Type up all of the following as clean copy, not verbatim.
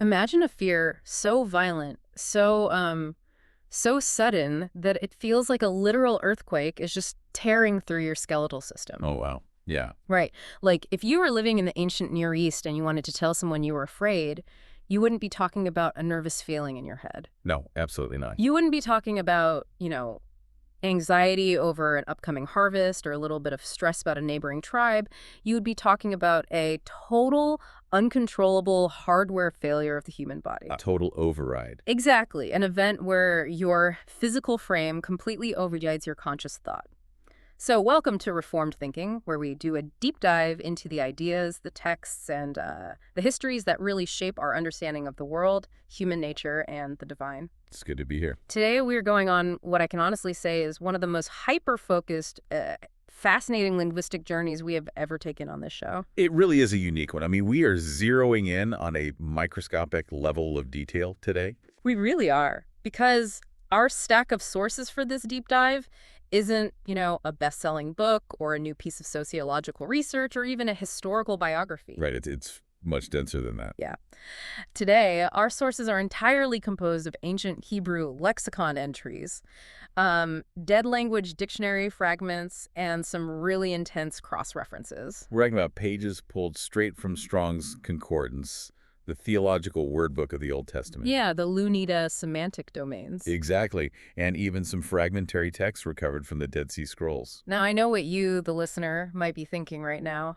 Imagine a fear so violent, so sudden that it feels like a literal earthquake is just tearing through your skeletal system. Oh, wow. Yeah. Right. Like, if you were living in the ancient Near East and you wanted to tell someone you were afraid, you wouldn't be talking about a nervous feeling in your head. No, absolutely not. You wouldn't be talking about, anxiety over an upcoming harvest or a little bit of stress about a neighboring tribe. You would be talking about a total, uncontrollable hardware failure of the human body. A total override. Exactly. An event where your physical frame completely overrides your conscious thought. So welcome to Reformed Thinking, where we do a deep dive into the ideas, the texts, and the histories that really shape our understanding of the world, human nature, and the divine. It's good to be here. Today we're going on what I can honestly say is one of the most hyper-focused, fascinating linguistic journeys we have ever taken on this show. It really is a unique one. I mean, we are zeroing in on a microscopic level of detail today. We really are, because our stack of sources for this deep dive isn't, a best-selling book or a new piece of sociological research or even a historical biography. Right. It's much denser than that. Yeah. Today, our sources are entirely composed of ancient Hebrew lexicon entries, dead language dictionary fragments, and some really intense cross-references. We're talking about pages pulled straight from Strong's Concordance, the theological word book of the Old Testament. Yeah, the Lunita semantic domains. Exactly. And even some fragmentary texts recovered from the Dead Sea Scrolls. Now, I know what you, the listener, might be thinking right now.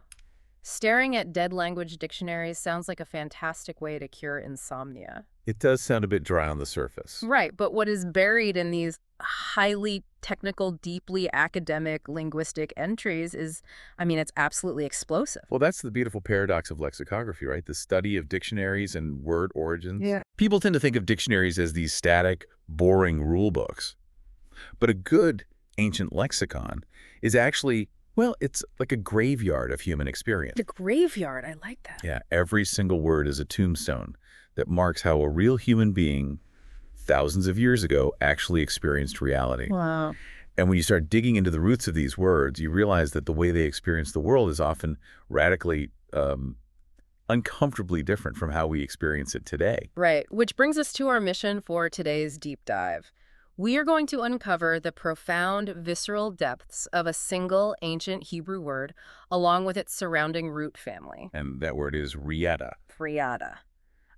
Staring at dead language dictionaries sounds like a fantastic way to cure insomnia. It does sound a bit dry on the surface. Right, but what is buried in these highly technical, deeply academic linguistic entries is, it's absolutely explosive. Well, that's the beautiful paradox of lexicography, right? The study of dictionaries and word origins. Yeah. People tend to think of dictionaries as these static, boring rule books. But a good ancient lexicon is actually, well, it's like a graveyard of human experience. The graveyard, I like that. Yeah, every single word is a tombstone that marks how a real human being thousands of years ago actually experienced reality. Wow. And when you start digging into the roots of these words, you realize that the way they experience the world is often radically, uncomfortably different from how we experience it today. Right, which brings us to our mission for today's deep dive. We are going to uncover the profound, visceral depths of a single ancient Hebrew word, along with its surrounding root family. And that word is rījādah. Reʿādāh.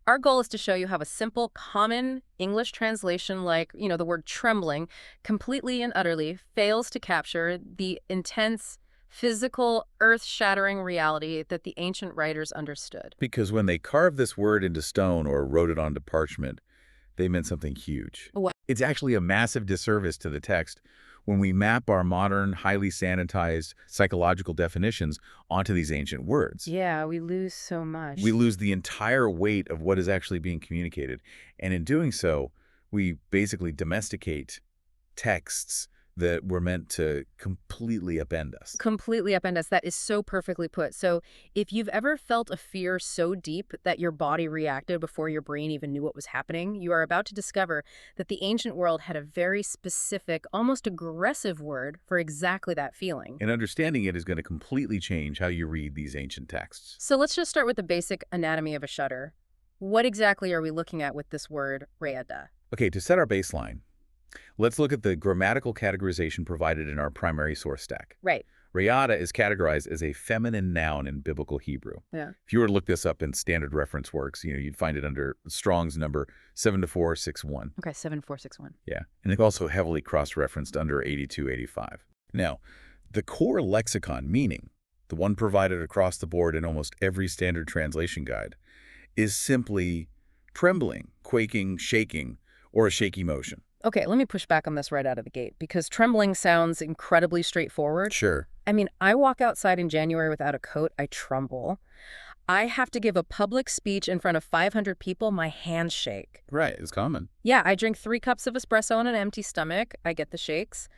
Our goal is to show you how a simple, common English translation like, the word trembling, completely and utterly fails to capture the intense, physical, earth-shattering reality that the ancient writers understood. Because when they carved this word into stone or wrote it onto parchment, they meant something huge. What? It's actually a massive disservice to the text when we map our modern, highly sanitized psychological definitions onto these ancient words. Yeah, we lose so much. We lose the entire weight of what is actually being communicated. And in doing so, we basically domesticate texts that were meant to completely upend us. Completely upend us. That is so perfectly put. So if you've ever felt a fear so deep that your body reacted before your brain even knew what was happening, you are about to discover that the ancient world had a very specific, almost aggressive word for exactly that feeling. And understanding it is going to completely change how you read these ancient texts. So let's just start with the basic anatomy of a shudder. What exactly are we looking at with this word, rējādah? Okay, to set our baseline, let's look at the grammatical categorization provided in our primary source stack. Right. Rējādah is categorized as a feminine noun in biblical Hebrew. Yeah. If you were to look this up in standard reference works, you'd find it under Strong's number 72461. Okay, 7461. Yeah, and it's also heavily cross-referenced under 8285. Now, the core lexicon meaning, the one provided across the board in almost every standard translation guide, is simply trembling, quaking, shaking, or a shaky motion. Okay, let me push back on this right out of the gate, because trembling sounds incredibly straightforward. Sure. I walk outside in January without a coat, I tremble. I have to give a public speech in front of 500 people, my hands shake. Right, it's common. Yeah, I drink 3 cups of espresso on an empty stomach, I get the shakes.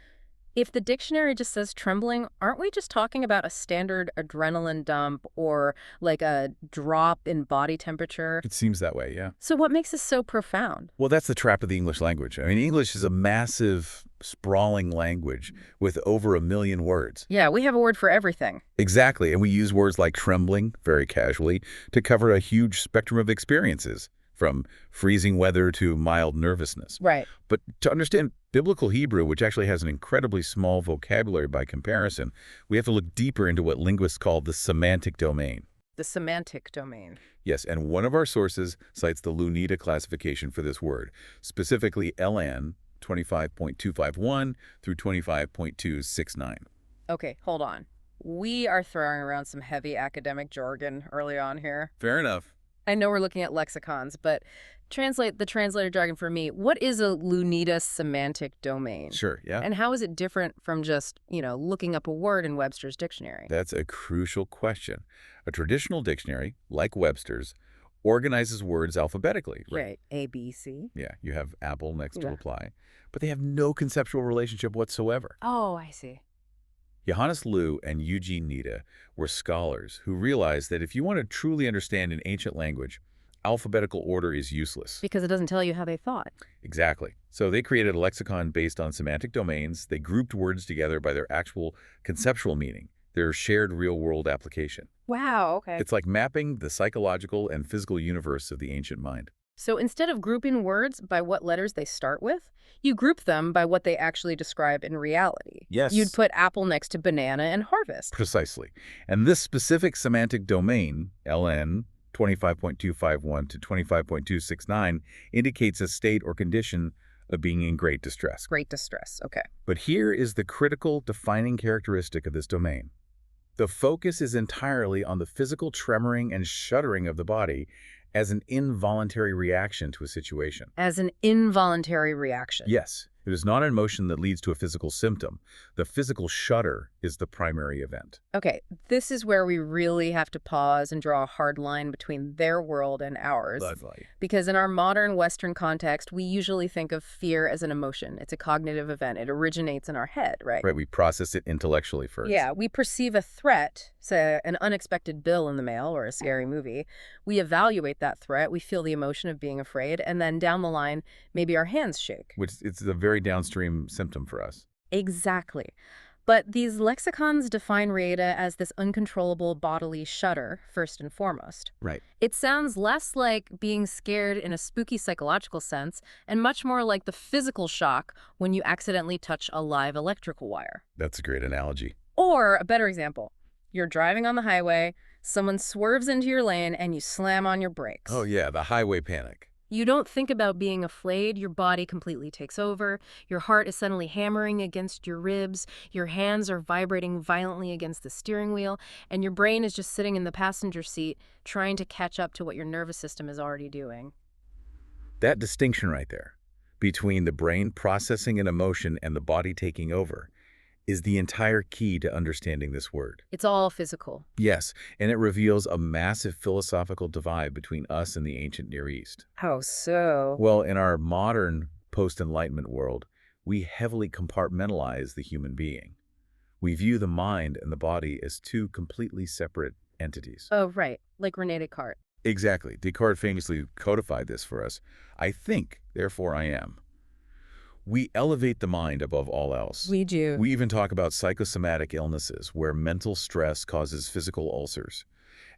If the dictionary just says trembling, aren't we just talking about a standard adrenaline dump or like a drop in body temperature? It seems that way, yeah. So what makes this so profound? Well, that's the trap of the English language. I mean, English is a massive, sprawling language with over 1 million words. Yeah, we have a word for everything. Exactly, and we use words like trembling, very casually, to cover a huge spectrum of experiences. from freezing weather to mild nervousness. Right. But to understand biblical Hebrew, which actually has an incredibly small vocabulary by comparison, we have to look deeper into what linguists call the semantic domain. The semantic domain. Yes, and one of our sources cites the Lunita classification for this word, specifically LN 25.251 through 25.269. Okay, hold on. We are throwing around some heavy academic jargon early on here. Fair enough. I know we're looking at lexicons, but translate the translator jargon for me. What is a Lunita semantic domain? Sure, yeah. And how is it different from just, looking up a word in Webster's dictionary? That's a crucial question. A traditional dictionary, like Webster's, organizes words alphabetically. Right. A, B, C. Yeah, you have apple next to Yeah. apply, but they have no conceptual relationship whatsoever. Oh, I see. Johannes Lew and Eugene Nida were scholars who realized that if you want to truly understand an ancient language, alphabetical order is useless. Because it doesn't tell you how they thought. Exactly. So they created a lexicon based on semantic domains. They grouped words together by their actual conceptual meaning, their shared real-world application. Wow, okay. It's like mapping the psychological and physical universe of the ancient mind. So instead of grouping words by what letters they start with, you group them by what they actually describe in reality. Yes. You'd put apple next to banana and harvest. Precisely. And this specific semantic domain, LN 25.251 to 25.269, indicates a state or condition of being in great distress. Great distress, okay. But here is the critical defining characteristic of this domain. The focus is entirely on the physical tremoring and shuddering of the body as an involuntary reaction to a situation. As an involuntary reaction. Yes, it is not an emotion that leads to a physical symptom. The physical shudder is the primary event. Okay, this is where we really have to pause and draw a hard line between their world and ours. Lovely. Because in our modern Western context, we usually think of fear as an emotion. It's a cognitive event. It originates in our head, right? Right, we process it intellectually first. Yeah, we perceive a threat, say an unexpected bill in the mail or a scary movie. We evaluate that threat, we feel the emotion of being afraid, and then down the line, maybe our hands shake. Which it's a very downstream symptom for us. Exactly. But these lexicons define rēģdat as this uncontrollable bodily shudder, first and foremost. Right. It sounds less like being scared in a spooky psychological sense and much more like the physical shock when you accidentally touch a live electrical wire. That's a great analogy. Or a better example, you're driving on the highway, someone swerves into your lane, and you slam on your brakes. Oh yeah, the highway panic. You don't think about being afraid, your body completely takes over, your heart is suddenly hammering against your ribs, your hands are vibrating violently against the steering wheel, and your brain is just sitting in the passenger seat trying to catch up to what your nervous system is already doing. That distinction right there, between the brain processing an emotion and the body taking over, is the entire key to understanding this word. It's all physical. Yes, and it reveals a massive philosophical divide between us and the ancient Near East. How so? Well, in our modern post-Enlightenment world, we heavily compartmentalize the human being. We view the mind and the body as two completely separate entities. Oh, right. Like René Descartes. Exactly. Descartes famously codified this for us. I think, therefore I am. We elevate the mind above all else. We do. We even talk about psychosomatic illnesses where mental stress causes physical ulcers,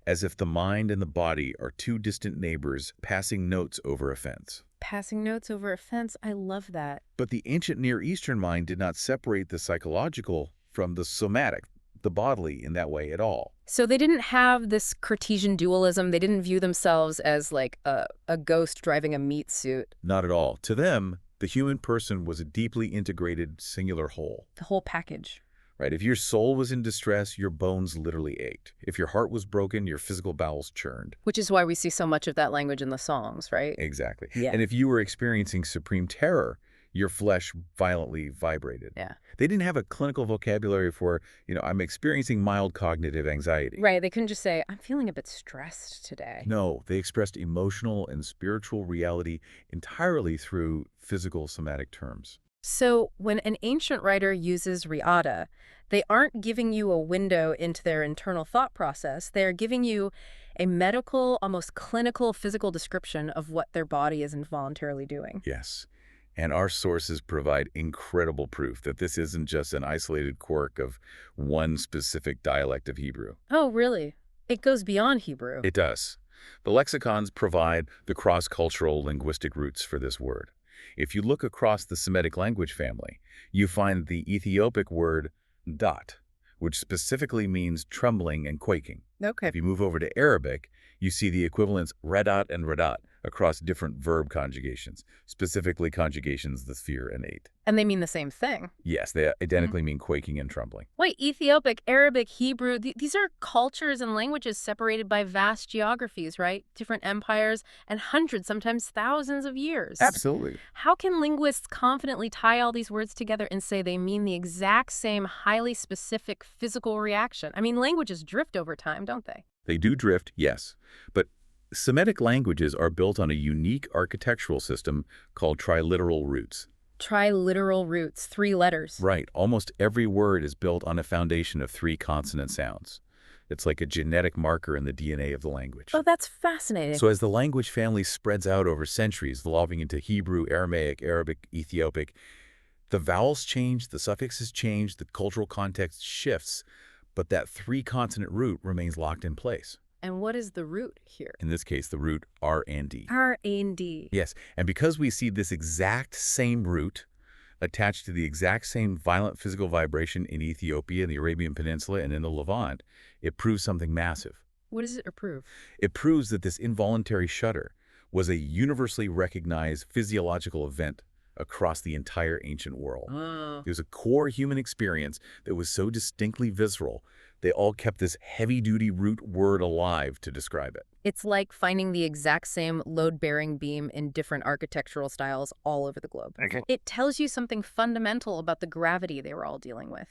as if the mind and the body are two distant neighbors passing notes over a fence. Passing notes over a fence, I love that. But the ancient Near Eastern mind did not separate the psychological from the somatic, the bodily, in that way at all. So they didn't have this Cartesian dualism. They didn't view themselves as like a ghost driving a meat suit. Not at all. To them, the human person was a deeply integrated singular whole. The whole package. Right? If your soul was in distress, your bones literally ached. If your heart was broken, your physical bowels churned. Which is why we see so much of that language in the songs, right? Exactly. Yeah. And if you were experiencing supreme terror, your flesh violently vibrated. Yeah. They didn't have a clinical vocabulary for, I'm experiencing mild cognitive anxiety. Right. They couldn't just say, I'm feeling a bit stressed today. No, they expressed emotional and spiritual reality entirely through physical somatic terms. So when an ancient writer uses rēģdat, they aren't giving you a window into their internal thought process. They're giving you a medical, almost clinical physical description of what their body is involuntarily doing. Yes. And our sources provide incredible proof that this isn't just an isolated quirk of one specific dialect of Hebrew. Oh, really? It goes beyond Hebrew. It does. The lexicons provide the cross-cultural linguistic roots for this word. If you look across the Semitic language family, you find the Ethiopic word dot, which specifically means trembling and quaking. Okay. If you move over to Arabic, you see the equivalents reʿdat and rāddat across different verb conjugations, specifically conjugations the sphere and eight. And they mean the same thing. Yes, they identically mean quaking and trembling. Wait, Ethiopic, Arabic, Hebrew, these are cultures and languages separated by vast geographies, right? Different empires and hundreds, sometimes thousands of years. Absolutely. How can linguists confidently tie all these words together and say they mean the exact same highly specific physical reaction? I mean, languages drift over time, don't they? They do drift, yes, but Semitic languages are built on a unique architectural system called triliteral roots. Triliteral roots, 3 letters. Right. Almost every word is built on a foundation of 3 consonant sounds. It's like a genetic marker in the DNA of the language. Oh, that's fascinating. So as the language family spreads out over centuries, evolving into Hebrew, Aramaic, Arabic, Ethiopic, the vowels change, the suffixes change, the cultural context shifts, but that 3-consonant root remains locked in place. And what is the root here? In this case, the root R and D. R and D. Yes, and because we see this exact same root attached to the exact same violent physical vibration in Ethiopia, in the Arabian Peninsula, and in the Levant, it proves something massive. What does it prove? It proves that this involuntary shudder was a universally recognized physiological event across the entire ancient world. It was a core human experience that was so distinctly visceral, they all kept this heavy-duty root word alive to describe it. It's like finding the exact same load-bearing beam in different architectural styles all over the globe. Okay. It tells you something fundamental about the gravity they were all dealing with.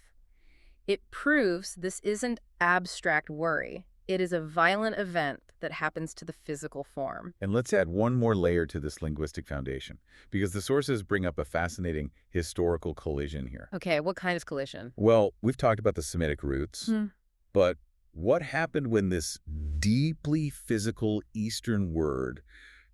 It proves this isn't abstract worry. It is a violent event that happens to the physical form. And let's add one more layer to this linguistic foundation, because the sources bring up a fascinating historical collision here. Okay, what kind of collision? Well, we've talked about the Semitic roots, but what happened when this deeply physical Eastern word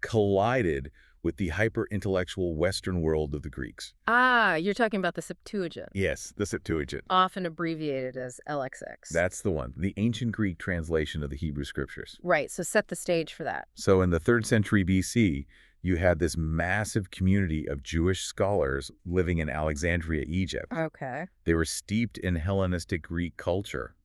collided with the hyper-intellectual Western world of the Greeks? Ah, you're talking about the Septuagint. Yes, the Septuagint. Often abbreviated as LXX. That's the one, the ancient Greek translation of the Hebrew scriptures. Right, so set the stage for that. So in the 3rd century BC, you had this massive community of Jewish scholars living in Alexandria, Egypt. Okay. They were steeped in Hellenistic Greek culture,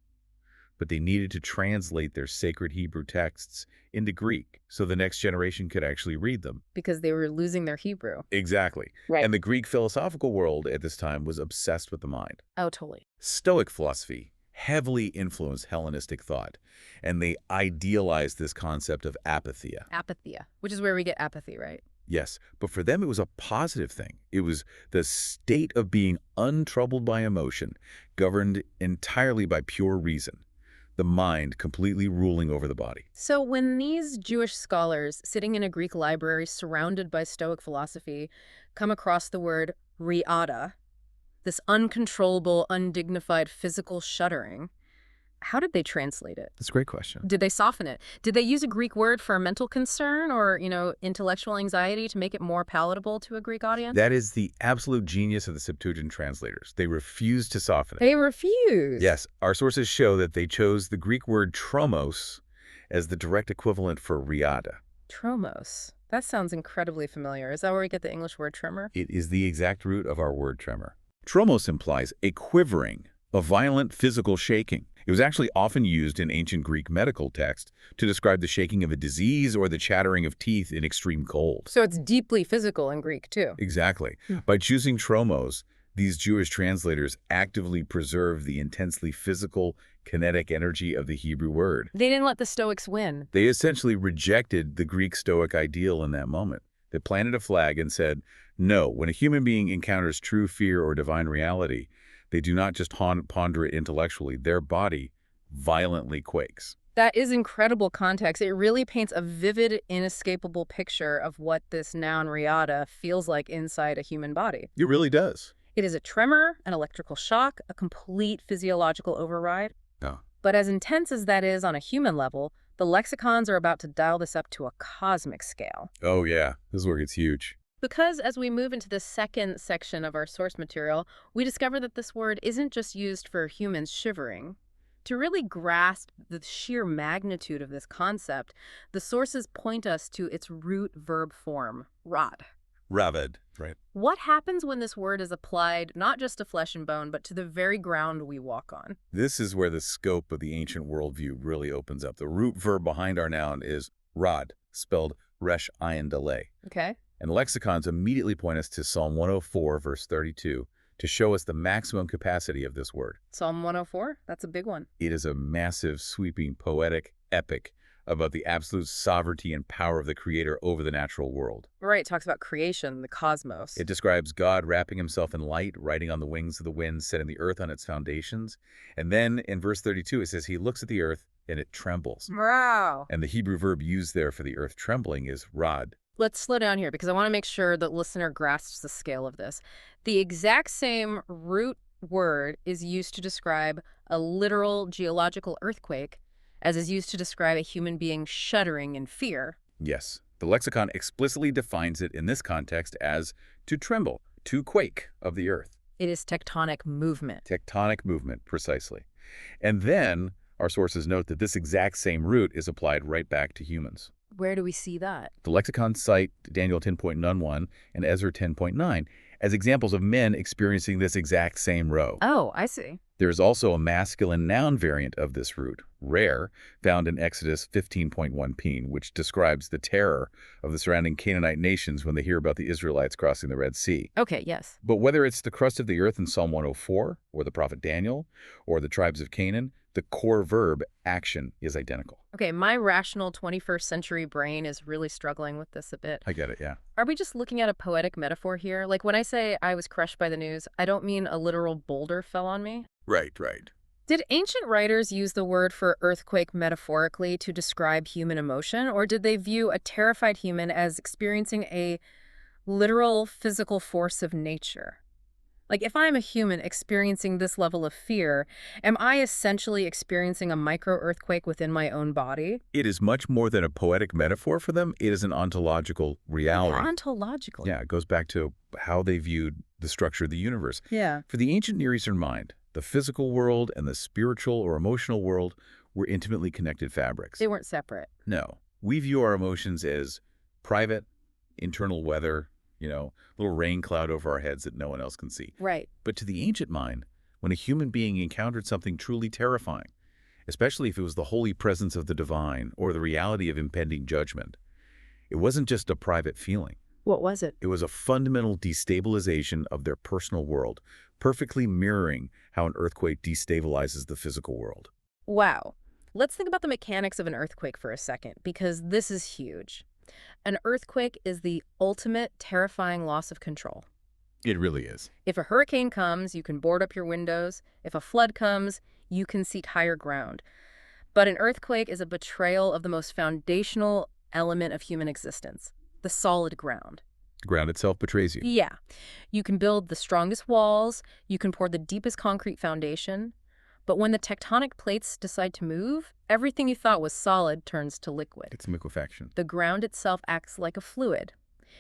but they needed to translate their sacred Hebrew texts into Greek so the next generation could actually read them. Because they were losing their Hebrew. Exactly. Right. And the Greek philosophical world at this time was obsessed with the mind. Oh, totally. Stoic philosophy heavily influenced Hellenistic thought, and they idealized this concept of apatheia. Apatheia, which is where we get apathy, right? Yes, but for them it was a positive thing. It was the state of being untroubled by emotion, governed entirely by pure reason. The mind completely ruling over the body. So when these Jewish scholars sitting in a Greek library surrounded by Stoic philosophy come across the word Reʄādāh, this uncontrollable, undignified physical shuddering, how did they translate it? That's a great question. Did they soften it? Did they use a Greek word for a mental concern or, intellectual anxiety to make it more palatable to a Greek audience? That is the absolute genius of the Septuagint translators. They refused to soften it. They refused? Yes, our sources show that they chose the Greek word tromos as the direct equivalent for Reʄādāh. Tromos. That sounds incredibly familiar. Is that where we get the English word tremor? It is the exact root of our word tremor. Tromos implies a quivering, a violent physical shaking. It was actually often used in ancient Greek medical texts to describe the shaking of a disease or the chattering of teeth in extreme cold. So it's deeply physical in Greek, too. Exactly. By choosing tromos, these Jewish translators actively preserved the intensely physical, kinetic energy of the Hebrew word. They didn't let the Stoics win. They essentially rejected the Greek Stoic ideal in that moment. They planted a flag and said, no, when a human being encounters true fear or divine reality, they do not just ponder it intellectually. Their body violently quakes. That is incredible context. It really paints a vivid, inescapable picture of what this noun Reʄādāh feels like inside a human body. It really does. It is a tremor, an electrical shock, a complete physiological override. Oh. But as intense as that is on a human level, the lexicons are about to dial this up to a cosmic scale. Oh, yeah. This is where it gets huge. Because as we move into the second section of our source material, we discover that this word isn't just used for humans shivering. To really grasp the sheer magnitude of this concept, the sources point us to its root verb form, rāď. Ravid, right? What happens when this word is applied not just to flesh and bone, but to the very ground we walk on? This is where the scope of the ancient worldview really opens up. The root verb behind our noun is rāď, spelled resh ayin delay. Okay. And lexicons immediately point us to Psalm 104, verse 32, to show us the maximum capacity of this word. Psalm 104? That's a big one. It is a massive, sweeping, poetic epic about the absolute sovereignty and power of the Creator over the natural world. Right, it talks about creation, the cosmos. It describes God wrapping himself in light, riding on the wings of the wind, setting the earth on its foundations. And then in verse 32, it says he looks at the earth and it trembles. Wow. And the Hebrew verb used there for the earth trembling is rāď. Let's slow down here because I want to make sure the listener grasps the scale of this. The exact same root word is used to describe a literal geological earthquake as is used to describe a human being shuddering in fear. Yes, the lexicon explicitly defines it in this context as to tremble, to quake of the earth. It is tectonic movement. Tectonic movement, precisely. And then our sources note that this exact same root is applied right back to humans. Where do we see that? The lexicons cite Daniel 10.1 and Ezra 10.9 as examples of men experiencing this exact same row. Oh, I see. There is also a masculine noun variant of this root, rare, found in Exodus 15.1p, which describes the terror of the surrounding Canaanite nations when they hear about the Israelites crossing the Red Sea. Okay, yes. But whether it's the crust of the earth in Psalm 104, or the prophet Daniel, or the tribes of Canaan, the core verb, action, is identical. Okay, my rational 21st century brain is really struggling with this a bit. I get it, yeah. Are we just looking at a poetic metaphor here? Like when I say I was crushed by the news, I don't mean a literal boulder fell on me. Right, right. Did ancient writers use the word for earthquake metaphorically to describe human emotion, or did they view a terrified human as experiencing a literal physical force of nature? Like if I'm a human experiencing this level of fear, am I essentially experiencing a micro-earthquake within my own body? It is much more than a poetic metaphor for them. It is an ontological reality. Ontological. Yeah, it goes back to how they viewed the structure of the universe. Yeah. For the ancient Near Eastern mind, the physical world and the spiritual or emotional world were intimately connected fabrics. They weren't separate. No. We view our emotions as private, internal weather, little rain cloud over our heads that no one else can see. Right. But to the ancient mind, when a human being encountered something truly terrifying, especially if it was the holy presence of the divine or the reality of impending judgment, it wasn't just a private feeling. What was it? It was a fundamental destabilization of their personal world, perfectly mirroring how an earthquake destabilizes the physical world. Wow. Let's think about the mechanics of an earthquake for a second, because this is huge. An earthquake is the ultimate terrifying loss of control. It really is. If a hurricane comes, you can board up your windows. If a flood comes, you can seek higher ground. But an earthquake is a betrayal of the most foundational element of human existence, the solid ground. The ground itself betrays you. Yeah. You can build the strongest walls, you can pour the deepest concrete foundation, but when the tectonic plates decide to move, everything you thought was solid turns to liquid. It's liquefaction. The ground itself acts like a fluid.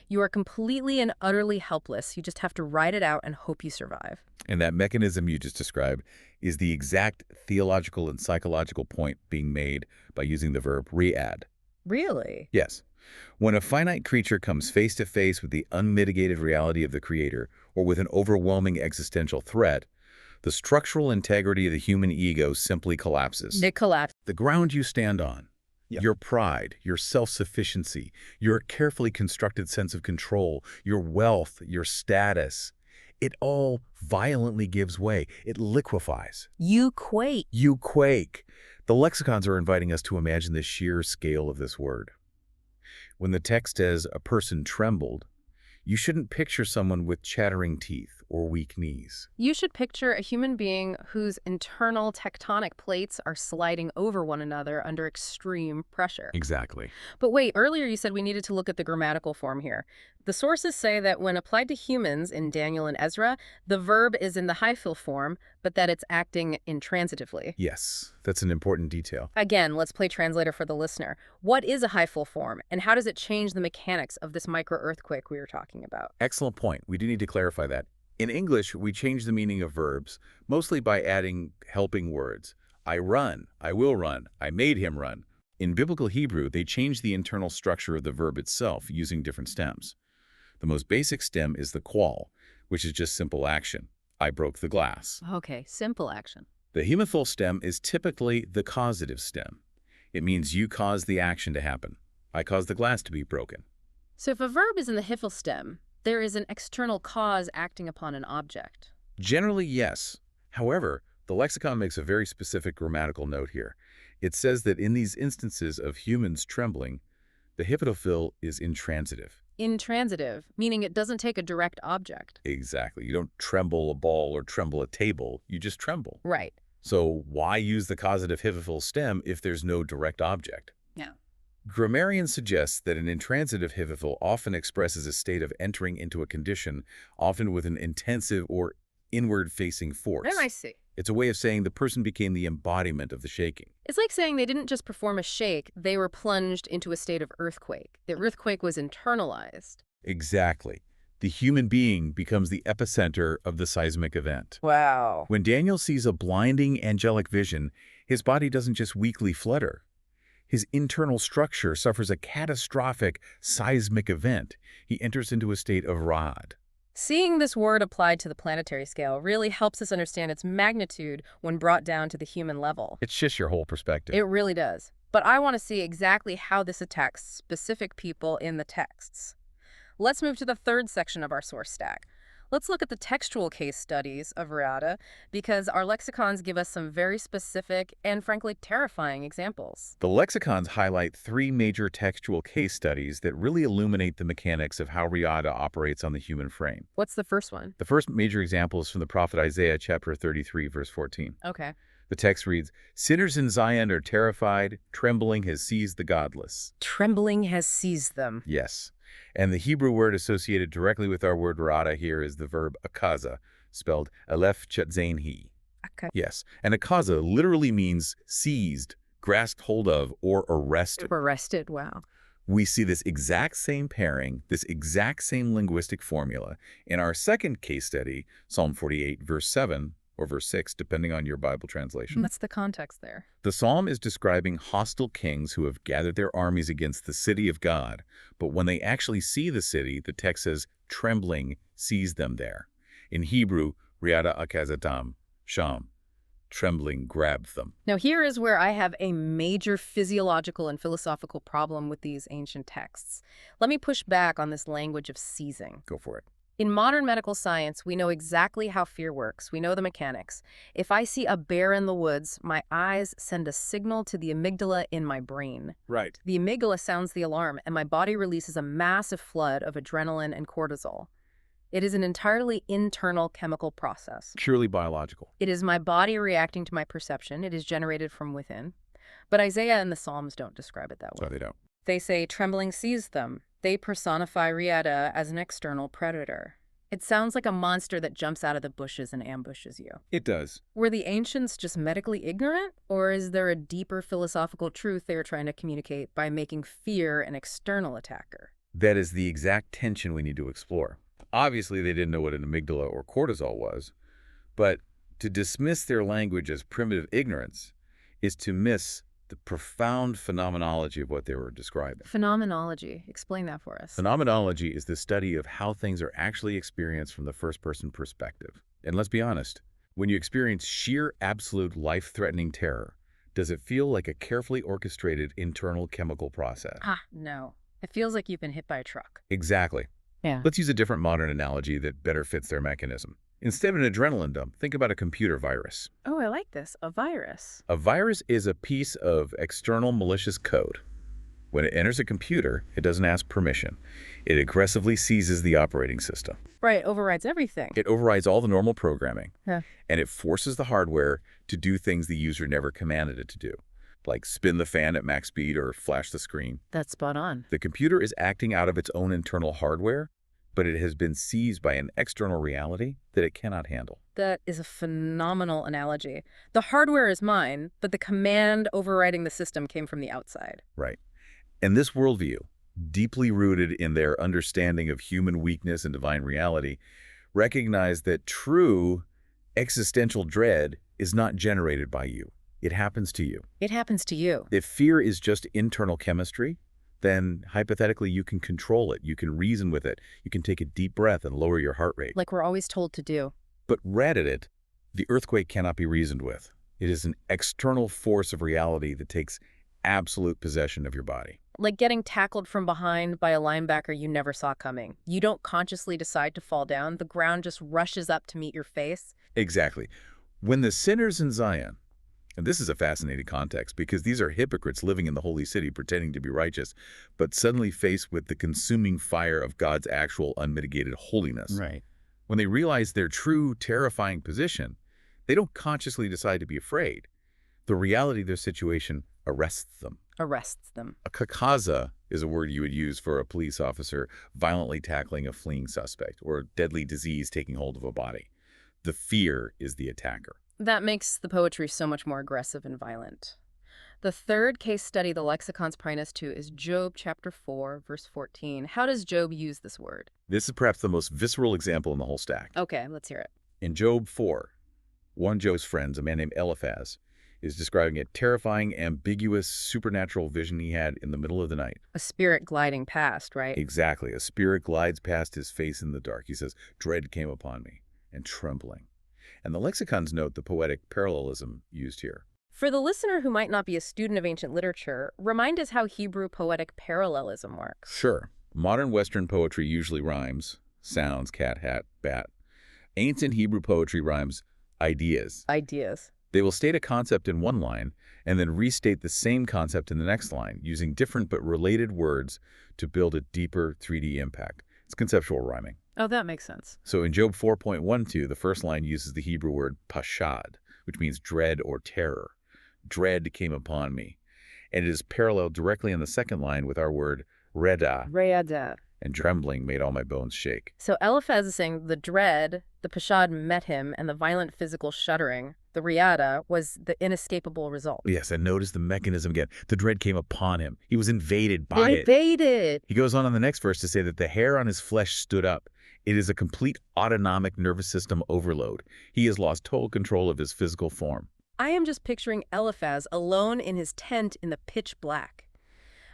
You are completely and utterly helpless. You just have to ride it out and hope you survive. And that mechanism you just described is the exact theological and psychological point being made by using the verb rījad. Really? Yes. When a finite creature comes face to face with the unmitigated reality of the Creator or with an overwhelming existential threat, the structural integrity of the human ego simply collapses. It collapsed. The ground you stand on, your pride, your self-sufficiency, your carefully constructed sense of control, your wealth, your status, it all violently gives way. It liquefies. You quake. You quake. The lexicons are inviting us to imagine the sheer scale of this word. When the text says a person trembled, you shouldn't picture someone with chattering teeth or weak knees. You should picture a human being whose internal tectonic plates are sliding over one another under extreme pressure. Exactly. But wait, earlier you said we needed to look at the grammatical form here. The sources say that when applied to humans in Daniel and Ezra, the verb is in the hyphal form, but that it's acting intransitively. Yes, that's an important detail. Again, let's play translator for the listener. What is a hyphal form, and how does it change the mechanics of this micro-earthquake we were talking about? Excellent point. We do need to clarify that. In English, we change the meaning of verbs, mostly by adding helping words, I run, I will run, I made him run. In biblical Hebrew, they changed the internal structure of the verb itself using different stems. The most basic stem is the qual, which is just simple action. I broke the glass. Okay, simple action. The hemiphyll stem is typically the causative stem. It means you caused the action to happen. I caused the glass to be broken. So if a verb is in the hifl stem, there is an external cause acting upon an object. Generally, yes. However, the lexicon makes a very specific grammatical note here. It says that in these instances of humans trembling, the hippophil is intransitive. Intransitive, meaning it doesn't take a direct object. Exactly. You don't tremble a ball or tremble a table. You just tremble. Right. So why use the causative hippophil stem if there's no direct object? Yeah. Grammarians suggest that an intransitive hippophil often expresses a state of entering into a condition, often with an intensive or inward-facing force. Oh, I see. It's a way of saying the person became the embodiment of the shaking. It's like saying they didn't just perform a shake, they were plunged into a state of earthquake. The earthquake was internalized. Exactly. The human being becomes the epicenter of the seismic event. Wow. When Daniel sees a blinding angelic vision, his body doesn't just weakly flutter. His internal structure suffers a catastrophic seismic event. He enters into a state of raʿdat. Seeing this word applied to the planetary scale really helps us understand its magnitude when brought down to the human level. It shifts your whole perspective. It really does. But I want to see exactly how this attacks specific people in the texts. Let's move to the third section of our source stack. Let's look at the textual case studies of Reʿādāh because our lexicons give us some very specific and frankly terrifying examples. The lexicons highlight three major textual case studies that really illuminate the mechanics of how Reʿādāh operates on the human frame. What's the first one? The first major example is from the prophet Isaiah, chapter 33, verse 14. Okay. The text reads, "Sinners in Zion are terrified, trembling has seized the godless." Trembling has seized them. Yes. And the Hebrew word associated directly with our word Reʿādāh here is the verb akaza, spelled aleph chet zayin he. Okay. Yes. And akaza literally means seized, grasped hold of, or arrested. Arrested, wow. We see this exact same pairing, this exact same linguistic formula in our second case study, Psalm 48, verse 7, or verse 6, depending on your Bible translation. What's the context there? The psalm is describing hostile kings who have gathered their armies against the city of God, but when they actually see the city, the text says, "Trembling sees them there." In Hebrew, Reʄādāh akazatam, sham, trembling grabbed them. Now here is where I have a major physiological and philosophical problem with these ancient texts. Let me push back on this language of seizing. Go for it. In modern medical science, we know exactly how fear works. We know the mechanics. If I see a bear in the woods, my eyes send a signal to the amygdala in my brain. Right. The amygdala sounds the alarm, and my body releases a massive flood of adrenaline and cortisol. It is an entirely internal chemical process. Purely biological. It is my body reacting to my perception. It is generated from within. But Isaiah and the Psalms don't describe it that way. So they don't. They say trembling seized them. They personify Reʄādāh as an external predator. It sounds like a monster that jumps out of the bushes and ambushes you. It does. Were the ancients just medically ignorant? Or is there a deeper philosophical truth they are trying to communicate by making fear an external attacker? That is the exact tension we need to explore. Obviously, they didn't know what an amygdala or cortisol was, but to dismiss their language as primitive ignorance is to miss the profound phenomenology of what they were describing. Phenomenology. Explain that for us. Phenomenology is the study of how things are actually experienced from the first-person perspective. And let's be honest, when you experience sheer, absolute, life-threatening terror, does it feel like a carefully orchestrated internal chemical process? No. It feels like you've been hit by a truck. Exactly. Yeah. Let's use a different modern analogy that better fits their mechanism. Instead of an adrenaline dump, think about a computer virus. Oh, I like this. A virus. A virus is a piece of external malicious code. When it enters a computer, it doesn't ask permission. It aggressively seizes the operating system. Right, overrides everything. It overrides all the normal programming. Yeah. And it forces the hardware to do things the user never commanded it to do, like spin the fan at max speed or flash the screen. That's spot on. The computer is acting out of its own internal hardware, but it has been seized by an external reality that it cannot handle. That is a phenomenal analogy. The hardware is mine, but the command overriding the system came from the outside. Right. And this worldview, deeply rooted in their understanding of human weakness and divine reality, recognized that true existential dread is not generated by you. It happens to you. It happens to you. If fear is just internal chemistry, then hypothetically you can control it. You can reason with it. You can take a deep breath and lower your heart rate. Like we're always told to do. But rētu, the earthquake cannot be reasoned with. It is an external force of reality that takes absolute possession of your body. Like getting tackled from behind by a linebacker you never saw coming. You don't consciously decide to fall down. The ground just rushes up to meet your face. Exactly. When the sinners in Zion, and this is a fascinating context because these are hypocrites living in the holy city pretending to be righteous, but suddenly faced with the consuming fire of God's actual unmitigated holiness. Right. When they realize their true, terrifying position, they don't consciously decide to be afraid. The reality of their situation arrests them. Arrests them. A kakaza is a word you would use for a police officer violently tackling a fleeing suspect or a deadly disease taking hold of a body. The fear is the attacker. That makes the poetry so much more aggressive and violent. The third case study the lexicons point us to is Job chapter 4, verse 14. How does Job use this word? This is perhaps the most visceral example in the whole stack. Okay, let's hear it. In Job 4, one of Job's friends, a man named Eliphaz, is describing a terrifying, ambiguous, supernatural vision he had in the middle of the night. A spirit gliding past, right? Exactly. A spirit glides past his face in the dark. He says, "Dread came upon me," and trembling. And the lexicons note the poetic parallelism used here. For the listener who might not be a student of ancient literature, remind us how Hebrew poetic parallelism works. Sure. Modern Western poetry usually rhymes, sounds, cat, hat, bat. Ancient Hebrew poetry rhymes ideas. Ideas. They will state a concept in one line and then restate the same concept in the next line, using different but related words to build a deeper 3D impact. It's conceptual rhyming. Oh, that makes sense. So in Job 4.12, the first line uses the Hebrew word pashad, which means dread or terror. Dread came upon me. And it is paralleled directly in the second line with our word rētu, Reʿādāh. and trembling made all my bones shake. So Eliphaz is saying the dread, the pashad met him, and the violent physical shuddering, the riʿdat, was the inescapable result. Yes, and notice the mechanism again. The dread came upon him. He was invaded by it. Invaded! He goes on in the next verse to say that the hair on his flesh stood up. It is a complete autonomic nervous system overload. He has lost total control of his physical form. I am just picturing Eliphaz alone in his tent in the pitch black.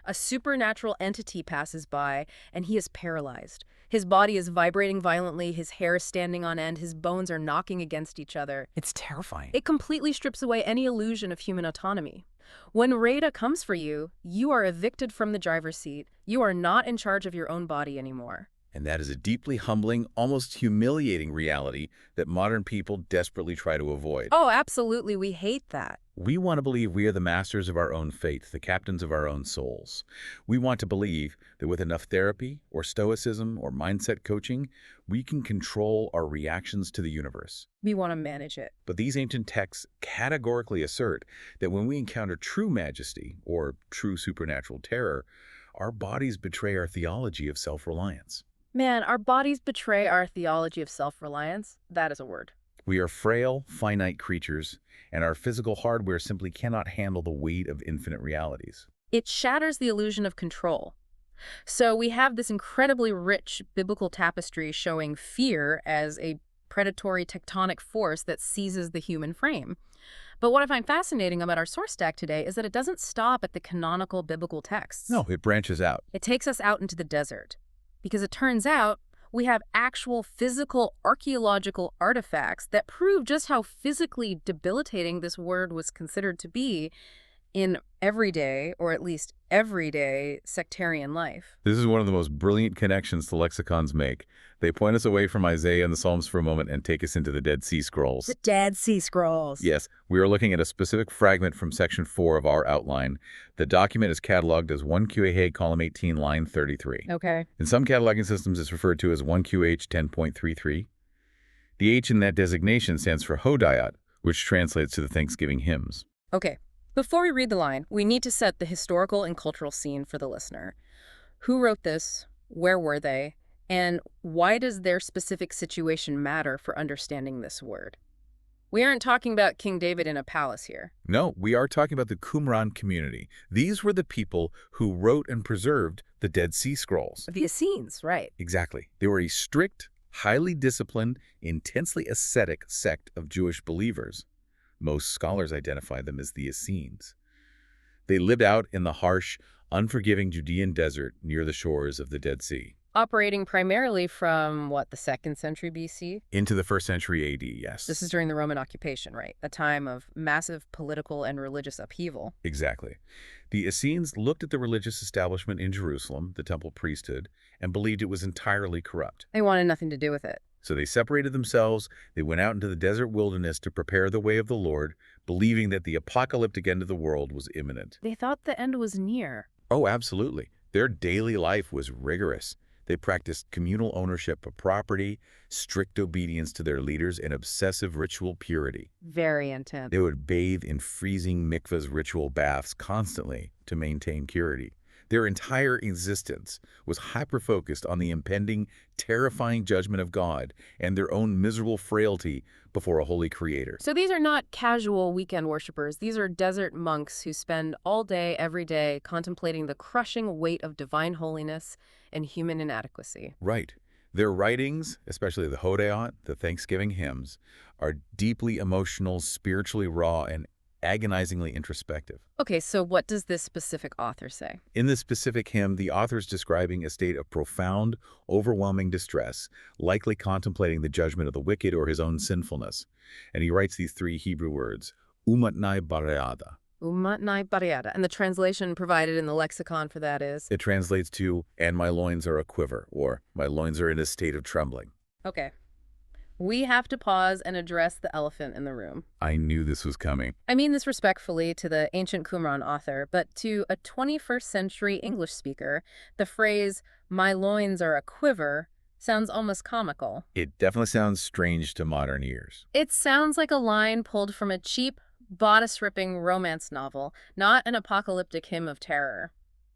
A supernatural entity passes by, and he is paralyzed. His body is vibrating violently, his hair is standing on end, his bones are knocking against each other. It's terrifying. It completely strips away any illusion of human autonomy. When rētu comes for you, you are evicted from the driver's seat. You are not in charge of your own body anymore. And that is a deeply humbling, almost humiliating reality that modern people desperately try to avoid. Oh, absolutely. We hate that. We want to believe we are the masters of our own fate, the captains of our own souls. We want to believe that with enough therapy or stoicism or mindset coaching, we can control our reactions to the universe. We want to manage it. But these ancient texts categorically assert that when we encounter true majesty or true supernatural terror, our bodies betray our theology of self-reliance. Man, our bodies betray our theology of self-reliance. That is a word. We are frail, finite creatures, and our physical hardware simply cannot handle the weight of infinite realities. It shatters the illusion of control. So we have this incredibly rich biblical tapestry showing fear as a predatory tectonic force that seizes the human frame. But what I find fascinating about our source stack today is that it doesn't stop at the canonical biblical texts. No, it branches out. It takes us out into the desert. Because it turns out we have actual physical archaeological artifacts that prove just how physically debilitating this word was considered to be in everyday, or at least everyday, sectarian life. This is one of the most brilliant connections the lexicons make. They point us away from Isaiah and the Psalms for a moment and take us into the Dead Sea Scrolls. The Dead Sea Scrolls. Yes, we are looking at a specific fragment from section 4 of our outline. The document is cataloged as 1QAH column 18, line 33. Okay. In some cataloging systems, it's referred to as 1QH 10.33. The H in that designation stands for Hodayat, which translates to the Thanksgiving hymns. Okay. Before we read the line, we need to set the historical and cultural scene for the listener. Who wrote this? Where were they? And why does their specific situation matter for understanding this word? We aren't talking about King David in a palace here. No, we are talking about the Qumran community. These were the people who wrote and preserved the Dead Sea Scrolls. The Essenes, right. Exactly. They were a strict, highly disciplined, intensely ascetic sect of Jewish believers. Most scholars identify them as the Essenes. They lived out in the harsh, unforgiving Judean desert near the shores of the Dead Sea. Operating primarily from, what, the 2nd century BC? Into the 1st century AD, yes. This is during the Roman occupation, right? A time of massive political and religious upheaval. Exactly. The Essenes looked at the religious establishment in Jerusalem, the temple priesthood, and believed it was entirely corrupt. They wanted nothing to do with it. So they separated themselves, they went out into the desert wilderness to prepare the way of the Lord, believing that the apocalyptic end of the world was imminent. They thought the end was near. Oh, absolutely. Their daily life was rigorous. They practiced communal ownership of property, strict obedience to their leaders, and obsessive ritual purity. Very intense. They would bathe in freezing mikvahs ritual baths constantly to maintain purity. Their entire existence was hyper-focused on the impending, terrifying judgment of God and their own miserable frailty before a holy creator. So these are not casual weekend worshipers. These are desert monks who spend all day, every day, contemplating the crushing weight of divine holiness and human inadequacy. Right. Their writings, especially the Reʿādāh, the Thanksgiving hymns, are deeply emotional, spiritually raw, and agonizingly introspective. Okay, so what does this specific author say? In this specific hymn, the author is describing a state of profound, overwhelming distress, likely contemplating the judgment of the wicked or his own sinfulness. And he writes these 3 Hebrew words, umatnai bareada. Umatnai bariada. And the translation provided in the lexicon for that is? It translates to, and my loins are aquiver, or my loins are in a state of trembling. Okay. We have to pause and address the elephant in the room. I knew this was coming. I mean this respectfully to the ancient Qumran author, but to a 21st century English speaker, the phrase, my loins are a quiver, sounds almost comical. It definitely sounds strange to modern ears. It sounds like a line pulled from a cheap, bodice-ripping romance novel, not an apocalyptic hymn of terror.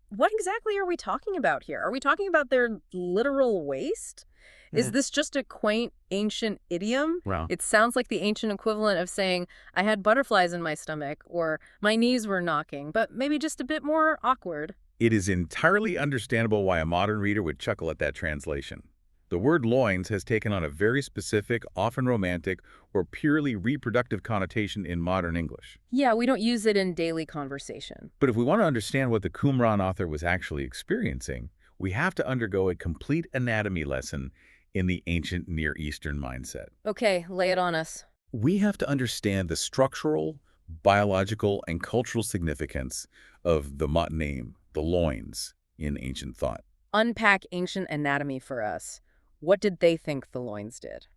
What exactly are we talking about here? Are we talking about their literal waist? Is this just a quaint, ancient idiom? Wow. It sounds like the ancient equivalent of saying, I had butterflies in my stomach, or my knees were knocking, but maybe just a bit more awkward. It is entirely understandable why a modern reader would chuckle at that translation. The word loins has taken on a very specific, often romantic, or purely reproductive connotation in modern English. Yeah, we don't use it in daily conversation. But if we want to understand what the Qumran author was actually experiencing, we have to undergo a complete anatomy lesson in the ancient Near Eastern mindset. Okay, lay it on us. We have to understand the structural, biological, and cultural significance of the name, the loins, in ancient thought. Unpack ancient anatomy for us. What did they think the loins did?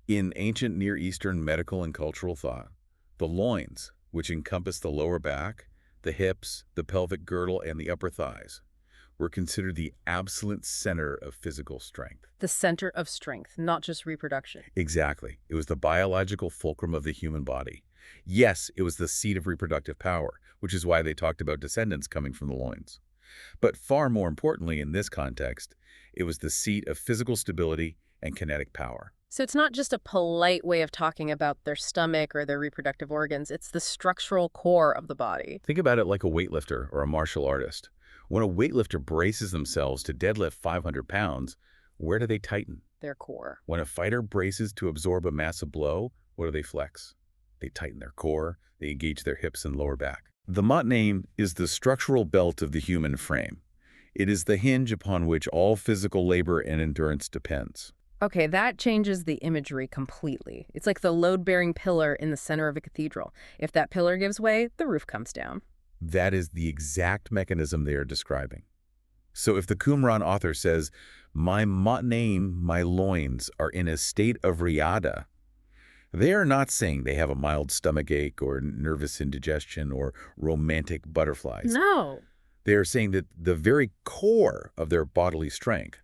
In ancient Near Eastern medical and cultural thought, the loins, which encompass the lower back, the hips, the pelvic girdle, and the upper thighs, were considered the absolute center of physical strength. The center of strength, not just reproduction. Exactly. It was the biological fulcrum of the human body. Yes, it was the seat of reproductive power, which is why they talked about descendants coming from the loins. But far more importantly in this context, it was the seat of physical stability and kinetic power. So it's not just a polite way of talking about their stomach or their reproductive organs. It's the structural core of the body. Think about it like a weightlifter or a martial artist. When a weightlifter braces themselves to deadlift 500 pounds, where do they tighten? Their core. When a fighter braces to absorb a massive blow, what do they flex? They tighten their core, they engage their hips and lower back. The name is the structural belt of the human frame. It is the hinge upon which all physical labor and endurance depends. Okay, that changes the imagery completely. It's like the load-bearing pillar in the center of a cathedral. If that pillar gives way, the roof comes down. That is the exact mechanism they are describing. So if the Qumran author says, my name, my loins, are in a state of rījādah, they are not saying they have a mild stomachache or nervous indigestion or romantic butterflies. No. They are saying that the very core of their bodily strength,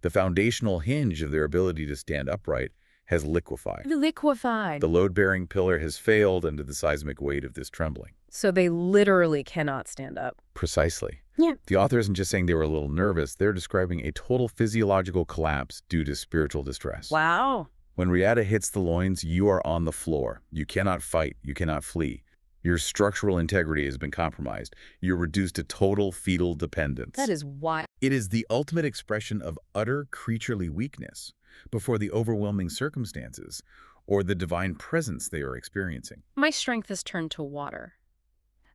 the foundational hinge of their ability to stand upright, has liquefied. Liquefied. The load-bearing pillar has failed under the seismic weight of this trembling. So they literally cannot stand up. Precisely. Yeah. The author isn't just saying they were a little nervous. They're describing a total physiological collapse due to spiritual distress. Wow. When rījādah hits the loins, you are on the floor. You cannot fight. You cannot flee. Your structural integrity has been compromised. You're reduced to total fetal dependence. That is wild. It is the ultimate expression of utter creaturely weakness before the overwhelming circumstances, or the divine presence they are experiencing. My strength is turned to water.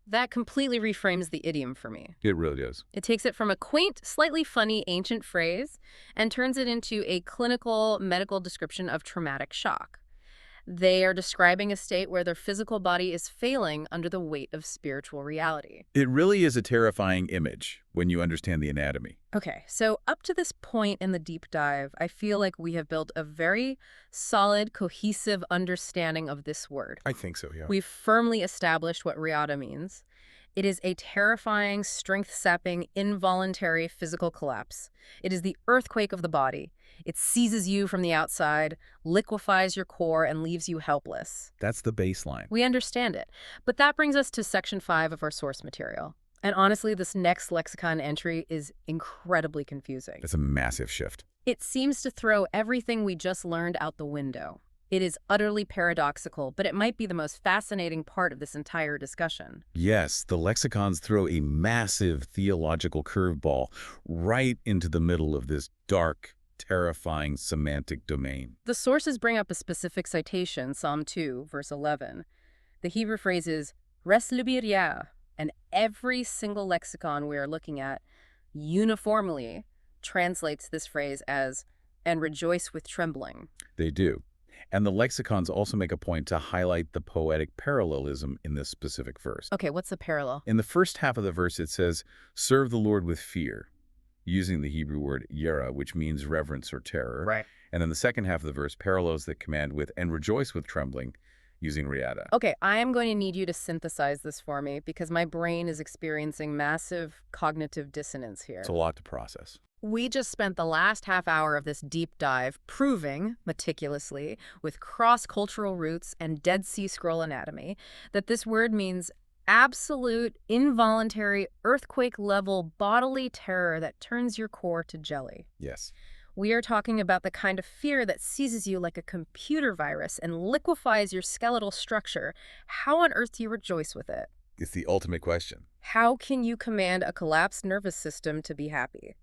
That completely reframes the idiom for me. It really does. It takes it from a quaint, slightly funny ancient phrase and turns it into a clinical medical description of traumatic shock. They are describing a state where their physical body is failing under the weight of spiritual reality. It really is a terrifying image when you understand the anatomy. Okay, so up to this point in the deep dive, I feel like we have built a very solid, cohesive understanding of this word. I think so, yeah. We've firmly established what Reʿādāh means. It is a terrifying, strength-sapping, involuntary physical collapse. It is the earthquake of the body. It seizes you from the outside, liquefies your core, and leaves you helpless. That's the baseline. We understand it. But that brings us to section 5 of our source material. And honestly, this next lexicon entry is incredibly confusing. It's a massive shift. It seems to throw everything we just learned out the window. It is utterly paradoxical, but it might be the most fascinating part of this entire discussion. Yes, the lexicons throw a massive theological curveball right into the middle of this dark, terrifying semantic domain. The sources bring up a specific citation, Psalm 2, verse 11. The Hebrew phrase is reț, and every single lexicon we are looking at uniformly translates this phrase as, and rejoice with trembling. They do. And the lexicons also make a point to highlight the poetic parallelism in this specific verse. Okay, what's the parallel? In the first half of the verse, it says, serve the Lord with fear, using the Hebrew word yera, which means reverence or terror. Right. And then the second half of the verse parallels the command with, and rejoice with trembling, using rījdat. Okay, I am going to need you to synthesize this for me because my brain is experiencing massive cognitive dissonance here. It's a lot to process. We just spent the last half hour of this deep dive proving, meticulously, with cross-cultural roots and Dead Sea Scroll anatomy, that this word means absolute, involuntary, earthquake-level bodily terror that turns your core to jelly. Yes. We are talking about the kind of fear that seizes you like a computer virus and liquefies your skeletal structure. How on earth do you rejoice with it? It's the ultimate question. How can you command a collapsed nervous system to be happy?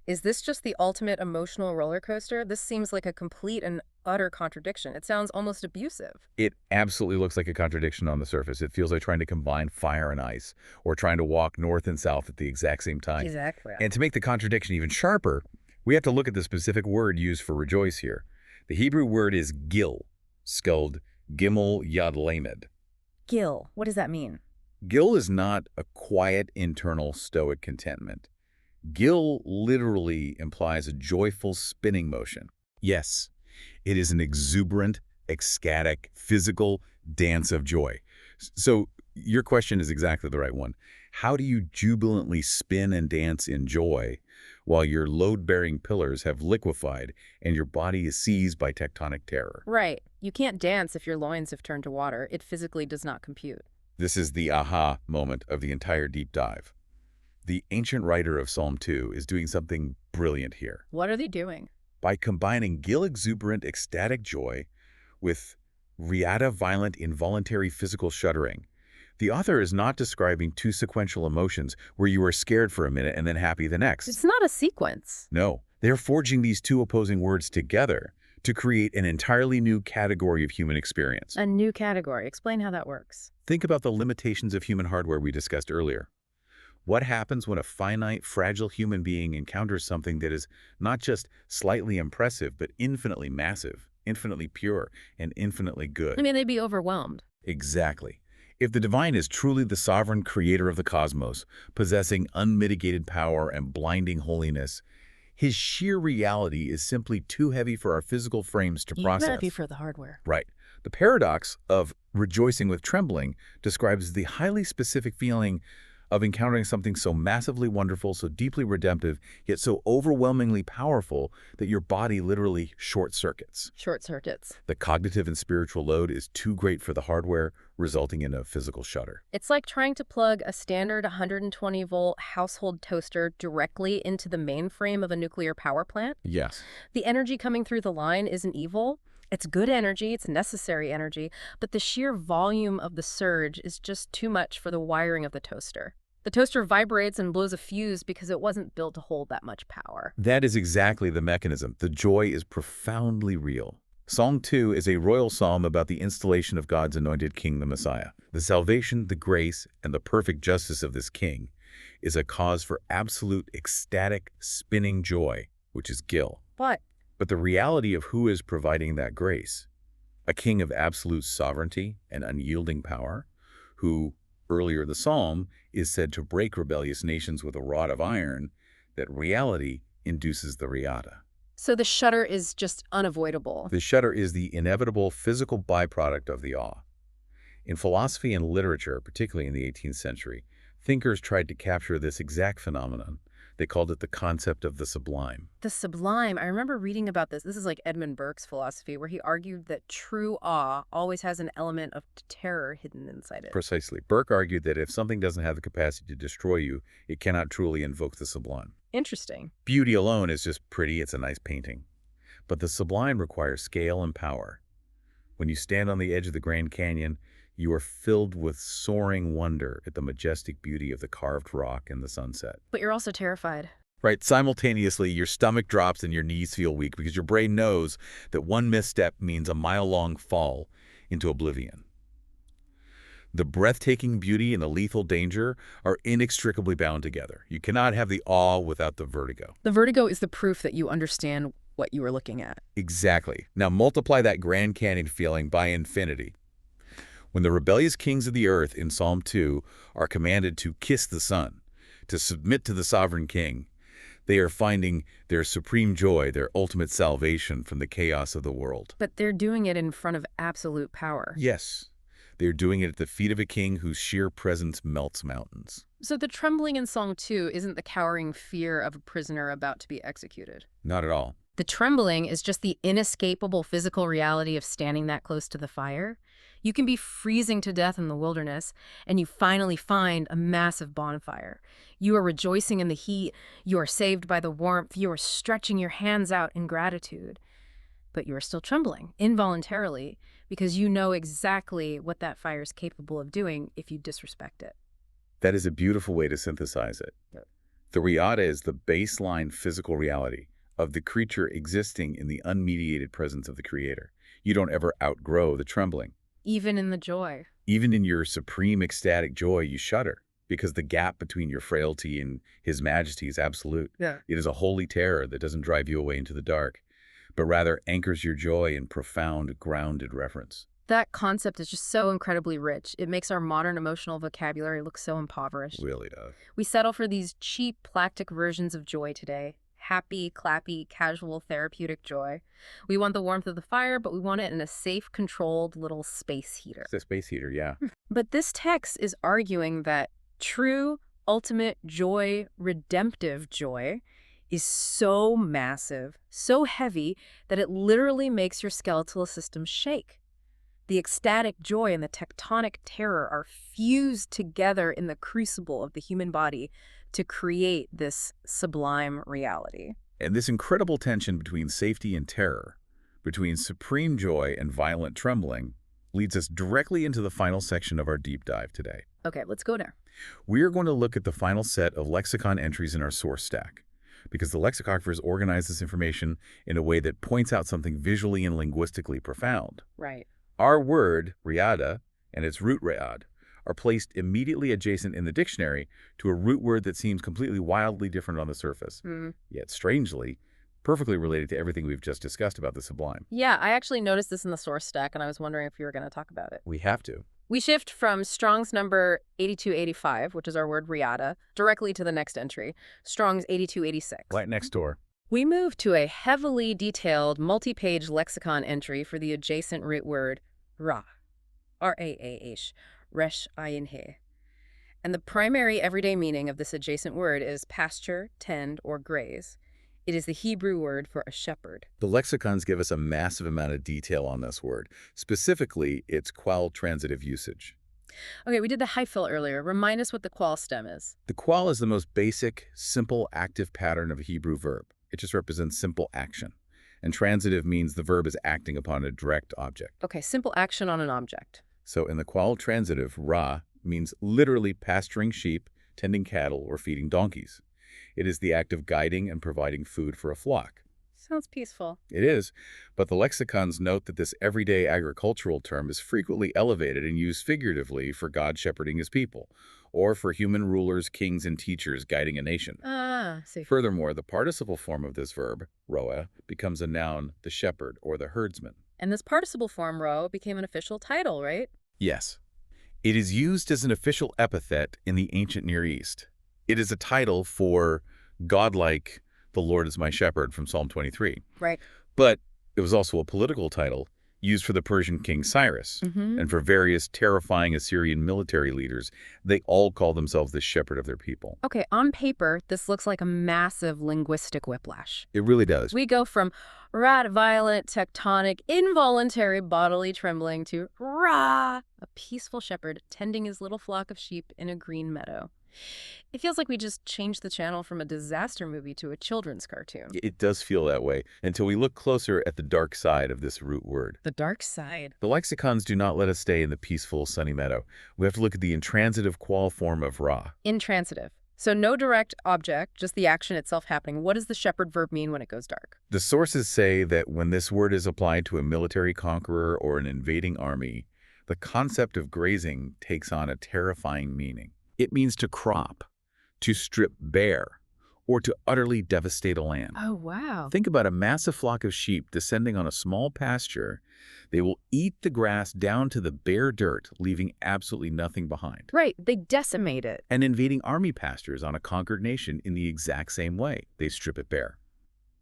Is this just the ultimate emotional roller coaster? This seems like a complete and utter contradiction. It sounds almost abusive. It absolutely looks like a contradiction on the surface. It feels like trying to combine fire and ice, or trying to walk north and south at the exact same time. Exactly. And to make the contradiction even sharper, we have to look at the specific word used for rejoice here. The Hebrew word is gil, spelled gimel yad lamed. Gil, what does that mean? Gil is not a quiet, internal, stoic contentment. Gil literally implies a joyful spinning motion. Yes, it is an exuberant, ecstatic, physical dance of joy. So your question is exactly the right one. How do you jubilantly spin and dance in joy while your load-bearing pillars have liquefied and your body is seized by tectonic terror? Right. You can't dance if your loins have turned to water. It physically does not compute. This is the aha moment of the entire deep dive. The ancient writer of Psalm 2 is doing something brilliant here. What are they doing? By combining gil-exuberant ecstatic joy with rījdat violent involuntary physical shuddering, the author is not describing two sequential emotions where you are scared for a minute and then happy the next. It's not a sequence. No, they're forging these two opposing words together to create an entirely new category of human experience. A new category. Explain how that works. Think about the limitations of human hardware we discussed earlier. What happens when a finite, fragile human being encounters something that is not just slightly impressive, but infinitely massive, infinitely pure, and infinitely good? I mean, they'd be overwhelmed. Exactly. If the divine is truly the sovereign creator of the cosmos, possessing unmitigated power and blinding holiness, his sheer reality is simply too heavy for our physical frames to process. Even for the hardware. Right. The paradox of rejoicing with trembling describes the highly specific feeling of encountering something so massively wonderful, so deeply redemptive, yet so overwhelmingly powerful that your body literally short-circuits. Short circuits. The cognitive and spiritual load is too great for the hardware, resulting in a physical shudder. It's like trying to plug a standard 120-volt household toaster directly into the mainframe of a nuclear power plant. Yes. The energy coming through the line isn't evil. It's good energy, it's necessary energy, but the sheer volume of the surge is just too much for the wiring of the toaster. The toaster vibrates and blows a fuse because it wasn't built to hold that much power. That is exactly the mechanism. The joy is profoundly real. Psalm 2 is a royal psalm about the installation of God's anointed king, the Messiah. The salvation, the grace, and the perfect justice of this king is a cause for absolute ecstatic, spinning joy, which is Gil. But But the reality of who is providing that grace, a king of absolute sovereignty and unyielding power, who, earlier in the psalm, is said to break rebellious nations with a rod of iron, that reality induces the rījādah. so the shudder is just unavoidable. The shudder is the inevitable physical byproduct of the awe. In philosophy and literature, particularly in the 18th century, thinkers tried to capture this exact phenomenon. They called it the concept of the sublime. The sublime, I remember reading about this. This is like Edmund Burke's philosophy, where he argued that true awe always has an element of terror hidden inside it. Precisely. Burke argued that if something doesn't have the capacity to destroy you, it cannot truly invoke the sublime. Interesting. Beauty alone is just pretty, it's a nice painting. But the sublime requires scale and power. When you stand on the edge of the Grand Canyon, you are filled with soaring wonder at the majestic beauty of the carved rock and the sunset. But you're also terrified. Right, simultaneously, your stomach drops and your knees feel weak because your brain knows that one misstep means a mile-long fall into oblivion. The breathtaking beauty and the lethal danger are inextricably bound together. You cannot have the awe without the vertigo. The vertigo is the proof that you understand what you are looking at. Exactly. Now multiply that Grand Canyon feeling by infinity. When the rebellious kings of the earth in Psalm 2 are commanded to kiss the sun, to submit to the sovereign king, they are finding their supreme joy, their ultimate salvation from the chaos of the world. But they're doing it in front of absolute power. Yes, they're doing it at the feet of a king whose sheer presence melts mountains. So the trembling in Song 2 isn't the cowering fear of a prisoner about to be executed. Not at all. The trembling is just the inescapable physical reality of standing that close to the fire. You can be freezing to death in the wilderness, and you finally find a massive bonfire. You are rejoicing in the heat, you are saved by the warmth, you are stretching your hands out in gratitude. But you are still trembling, involuntarily, because you know exactly what that fire is capable of doing if you disrespect it. That is a beautiful way to synthesize it. Yep. The rījādah is the baseline physical reality of the creature existing in the unmediated presence of the Creator. You don't ever outgrow the trembling. Even in the joy. Even in your supreme ecstatic joy, you shudder, because the gap between your frailty and His majesty is absolute. Yeah. It is a holy terror that doesn't drive you away into the dark, but rather anchors your joy in profound, grounded reverence. That concept is just so incredibly rich. It makes our modern emotional vocabulary look so impoverished. Really does. We settle for these cheap, plastic versions of joy today. Happy, clappy, casual, therapeutic joy. We want the warmth of the fire, but we want it in a safe, controlled little space heater. It's a space heater, yeah. But this text is arguing that true, ultimate joy, redemptive joy, is so massive, so heavy, that it literally makes your skeletal system shake. The ecstatic joy and the tectonic terror are fused together in the crucible of the human body to create this sublime reality. And this incredible tension between safety and terror, between supreme joy and violent trembling, leads us directly into the final section of our deep dive today. Okay, let's go there. We are going to look at the final set of lexicon entries in our source stack, because the lexicographers organize this information in a way that points out something visually and linguistically profound. Right. Our word, rījādah, and its root rēʿād, are placed immediately adjacent in the dictionary to a root word that seems completely wildly different on the surface, yet strangely, perfectly related to everything we've just discussed about the sublime. Yeah, I actually noticed this in the source stack, and I was wondering if you were going to talk about it. We have to. We shift from Strong's number 8285, which is our word rījādah, directly to the next entry, Strong's 8286. Right next door. We move to a heavily detailed multi-page lexicon entry for the adjacent root word ra, R-A-A-H, resh ayin he. And the primary everyday meaning of this adjacent word is pasture, tend, or graze. It is the Hebrew word for a shepherd. The lexicons give us a massive amount of detail on this word, specifically its qual transitive usage. Okay, we did the hyphil earlier. Remind us what the qual stem is. The qual is the most basic, simple, active pattern of a Hebrew verb. It just represents simple action. And transitive means the verb is acting upon a direct object. Okay, simple action on an object. So in the qual transitive, ra means literally pasturing sheep, tending cattle, or feeding donkeys. It is the act of guiding and providing food for a flock. Sounds peaceful. It is, but the lexicons note that this everyday agricultural term is frequently elevated and used figuratively for God shepherding his people, or for human rulers, kings, and teachers guiding a nation. Ah, see. Furthermore, the participle form of this verb, roa, becomes a noun, the shepherd or the herdsman. And this participle form, row, became an official title, right? Yes. It is used as an official epithet in the ancient Near East. It is a title for godlike, the Lord is my shepherd from Psalm 23. Right. But it was also a political title used for the Persian king Cyrus and for various terrifying Assyrian military leaders. They all call themselves the shepherd of their people. Okay, on paper, this looks like a massive linguistic whiplash. It really does. We go from violent, tectonic, involuntary bodily trembling to rah, a peaceful shepherd tending his little flock of sheep in a green meadow. It feels like we just changed the channel from a disaster movie to a children's cartoon. It does feel that way until we look closer at the dark side of this root word. The dark side. The lexicons do not let us stay in the peaceful, sunny meadow. We have to look at the intransitive qual form of ra. Intransitive. So no direct object, just the action itself happening. What does the shepherd verb mean when it goes dark? The sources say that when this word is applied to a military conqueror or an invading army, the concept of grazing takes on a terrifying meaning. It means to crop, to strip bare, or to utterly devastate a land. Oh, wow. Think about a massive flock of sheep descending on a small pasture. They will eat the grass down to the bare dirt, leaving absolutely nothing behind. Right, they decimate it. And invading army pastures on a conquered nation in the exact same way. They strip it bare.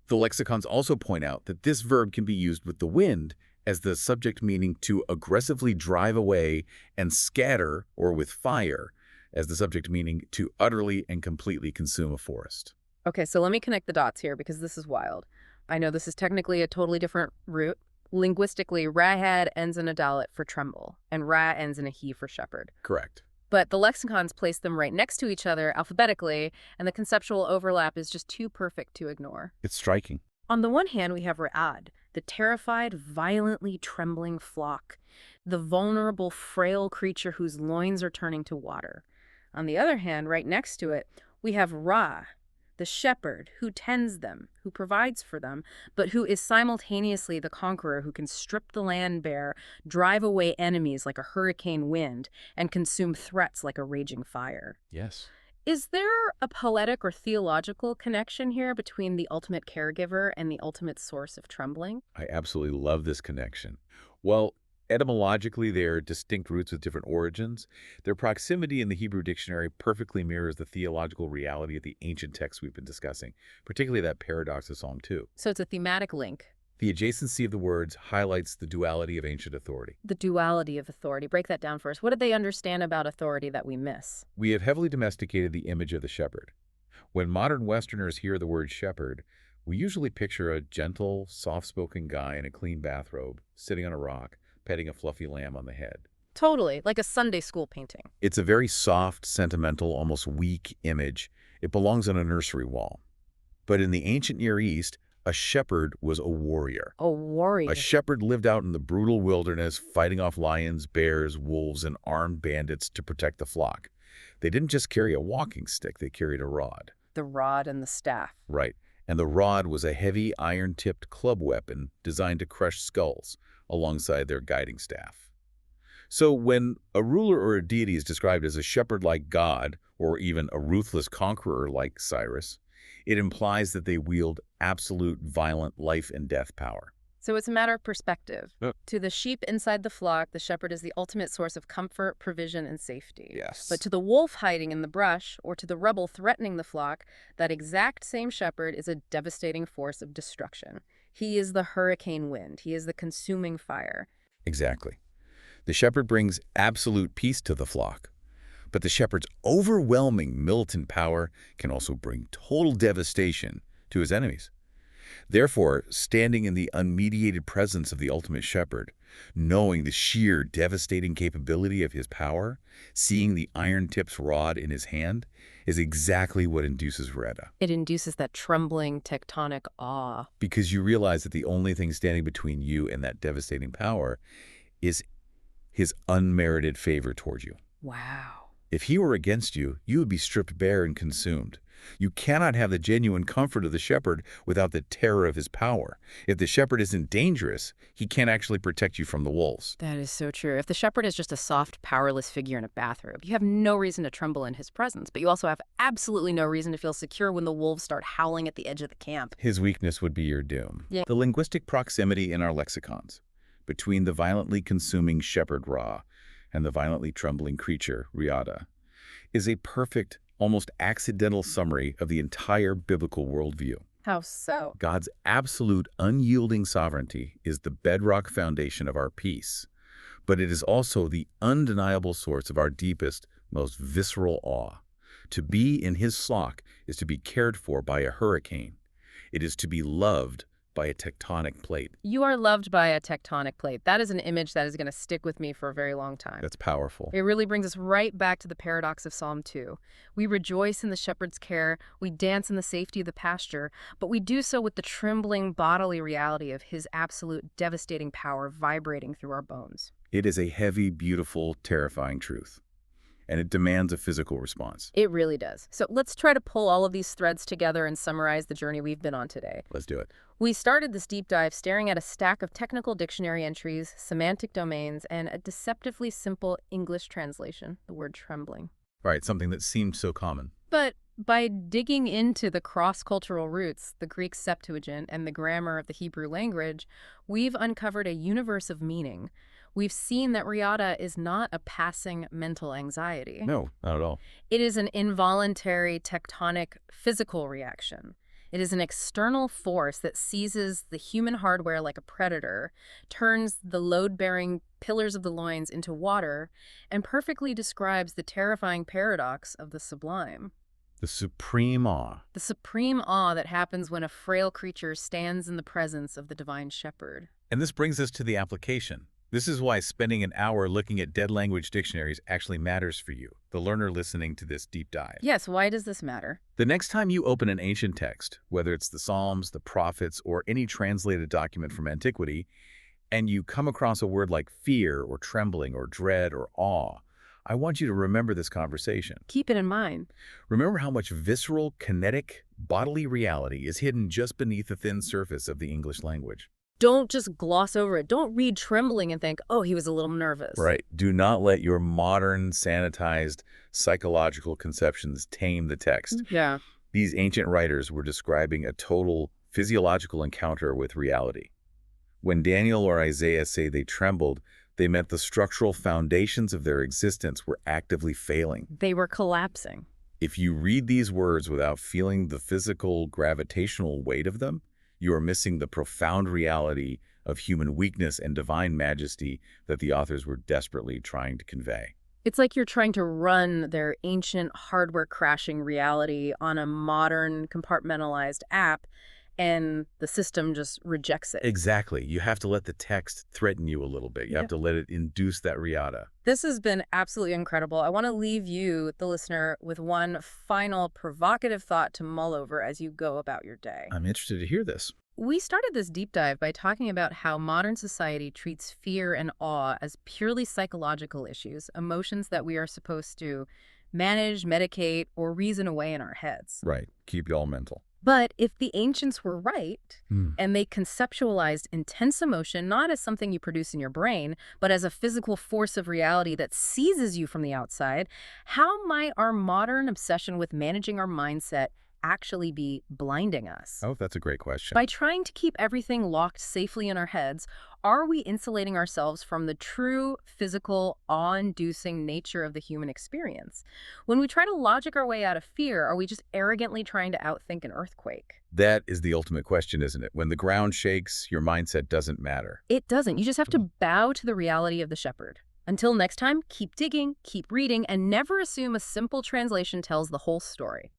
The lexicons also point out that this verb can be used with the wind as the subject meaning to aggressively drive away and scatter, or with fire as the subject meaning to utterly and completely consume a forest. Okay, so let me connect the dots here because this is wild. I know this is technically a totally different root. Linguistically, rāddat ends in a dalet for tremble, and ra ends in a he for shepherd. Correct. But the lexicons place them right next to each other alphabetically, and the conceptual overlap is just too perfect to ignore. It's striking. On the one hand, we have rētu, the terrified, violently trembling flock, the vulnerable, frail creature whose loins are turning to water. On the other hand, right next to it, we have Ra, the shepherd who tends them, who provides for them, but who is simultaneously the conqueror who can strip the land bare, drive away enemies like a hurricane wind, and consume threats like a raging fire. Yes. Is there a poetic or theological connection here between the ultimate caregiver and the ultimate source of trembling? I absolutely love this connection. Well, etymologically, they are distinct roots with different origins. Their proximity in the Hebrew dictionary perfectly mirrors the theological reality of the ancient texts we've been discussing, particularly that paradox of Psalm 2. So it's a thematic link. The adjacency of the words highlights the duality of ancient authority. The duality of authority. Break that down for us. What did they understand about authority that we miss? We have heavily domesticated the image of the shepherd. When modern Westerners hear the word shepherd, we usually picture a gentle, soft-spoken guy in a clean bathrobe, sitting on a rock, petting a fluffy lamb on the head. Totally, like a Sunday school painting. It's a very soft, sentimental, almost weak image. It belongs on a nursery wall. But in the ancient Near East, a shepherd was a warrior. A warrior. A shepherd lived out in the brutal wilderness, fighting off lions, bears, wolves, and armed bandits to protect the flock. They didn't just carry a walking stick, they carried a rod. The rod and the staff. Right. And the rod was a heavy, iron-tipped club weapon designed to crush skulls alongside their guiding staff. So when a ruler or a deity is described as a shepherd like God, or even a ruthless conqueror like Cyrus, it implies that they wield absolute violent life and death power. So it's a matter of perspective. Yep. To the sheep inside the flock, the shepherd is the ultimate source of comfort, provision, and safety. Yes. But to the wolf hiding in the brush, or to the rebel threatening the flock, that exact same shepherd is a devastating force of destruction. He is the hurricane wind. He is the consuming fire. Exactly. The shepherd brings absolute peace to the flock. But the shepherd's overwhelming militant power can also bring total devastation to his enemies. Therefore, standing in the unmediated presence of the ultimate shepherd, knowing the sheer devastating capability of his power, seeing the iron-tipped rod in his hand, is exactly what induces rētu. It induces that trembling, tectonic awe. Because you realize that the only thing standing between you and that devastating power is his unmerited favor toward you. Wow. If he were against you, you would be stripped bare and consumed. You cannot have the genuine comfort of the shepherd without the terror of his power. If the shepherd isn't dangerous, he can't actually protect you from the wolves. That is so true. If the shepherd is just a soft, powerless figure in a bathrobe, you have no reason to tremble in his presence, but you also have absolutely no reason to feel secure when the wolves start howling at the edge of the camp. His weakness would be your doom. Yeah. The linguistic proximity in our lexicons between the violently consuming shepherd Ra and the violently trembling creature Reʿādāh is a perfect, almost accidental summary of the entire biblical worldview. How so? God's absolute unyielding sovereignty is the bedrock foundation of our peace, but it is also the undeniable source of our deepest, most visceral awe. To be in his flock is to be cared for by a hurricane. It is to be loved by a tectonic plate. You are loved by a tectonic plate. That is an image that is going to stick with me for a very long time. That's powerful. It really brings us right back to the paradox of Psalm 2. We rejoice in the shepherd's care, we dance in the safety of the pasture, but we do so with the trembling bodily reality of his absolute devastating power vibrating through our bones. It is a heavy, beautiful, terrifying truth, and it demands a physical response. It really does. So let's try to pull all of these threads together and summarize the journey we've been on today. Let's do it. We started this deep dive staring at a stack of technical dictionary entries, semantic domains, and a deceptively simple English translation, the word trembling. Right, something that seemed so common. But by digging into the cross-cultural roots, the Greek Septuagint, and the grammar of the Hebrew language, we've uncovered a universe of meaning. We've seen that rījdat is not a passing mental anxiety. No, not at all. It is an involuntary, tectonic, physical reaction. It is an external force that seizes the human hardware like a predator, turns the load-bearing pillars of the loins into water, and perfectly describes the terrifying paradox of the sublime. The supreme awe. The supreme awe that happens when a frail creature stands in the presence of the divine shepherd. And this brings us to the application. This is why spending an hour looking at dead language dictionaries actually matters for you, the learner listening to this deep dive. Yes, why does this matter? The next time you open an ancient text, whether it's the Psalms, the Prophets, or any translated document from antiquity, and you come across a word like fear or trembling or dread or awe, I want you to remember this conversation. Keep it in mind. Remember how much visceral, kinetic, bodily reality is hidden just beneath the thin surface of the English language. Don't just gloss over it. Don't read trembling and think, oh, he was a little nervous. Right. Do not let your modern, sanitized, psychological conceptions tame the text. Yeah. These ancient writers were describing a total physiological encounter with reality. When Daniel or Isaiah say they trembled, they meant the structural foundations of their existence were actively failing. They were collapsing. If you read these words without feeling the physical, gravitational weight of them, you are missing the profound reality of human weakness and divine majesty that the authors were desperately trying to convey. It's like you're trying to run their ancient hardware-crashing reality on a modern, compartmentalized app, and the system just rejects it. Exactly. You have to let the text threaten you a little bit. You have to let it induce that rījdat. This has been absolutely incredible. I want to leave you, the listener, with one final provocative thought to mull over as you go about your day. I'm interested to hear this. We started this deep dive by talking about how modern society treats fear and awe as purely psychological issues, emotions that we are supposed to manage, medicate, or reason away in our heads. Right. Keep it all mental. But if the ancients were right, and they conceptualized intense emotion not as something you produce in your brain, but as a physical force of reality that seizes you from the outside, how might our modern obsession with managing our mindset actually be blinding us? Oh, that's a great question. By trying to keep everything locked safely in our heads, are we insulating ourselves from the true physical, awe-inducing nature of the human experience? When we try to logic our way out of fear, are we just arrogantly trying to outthink an earthquake? That is the ultimate question, isn't it? When the ground shakes, your mindset doesn't matter. It doesn't. You just have to bow to the reality of the shepherd. Until next time, keep digging, keep reading, and never assume a simple translation tells the whole story.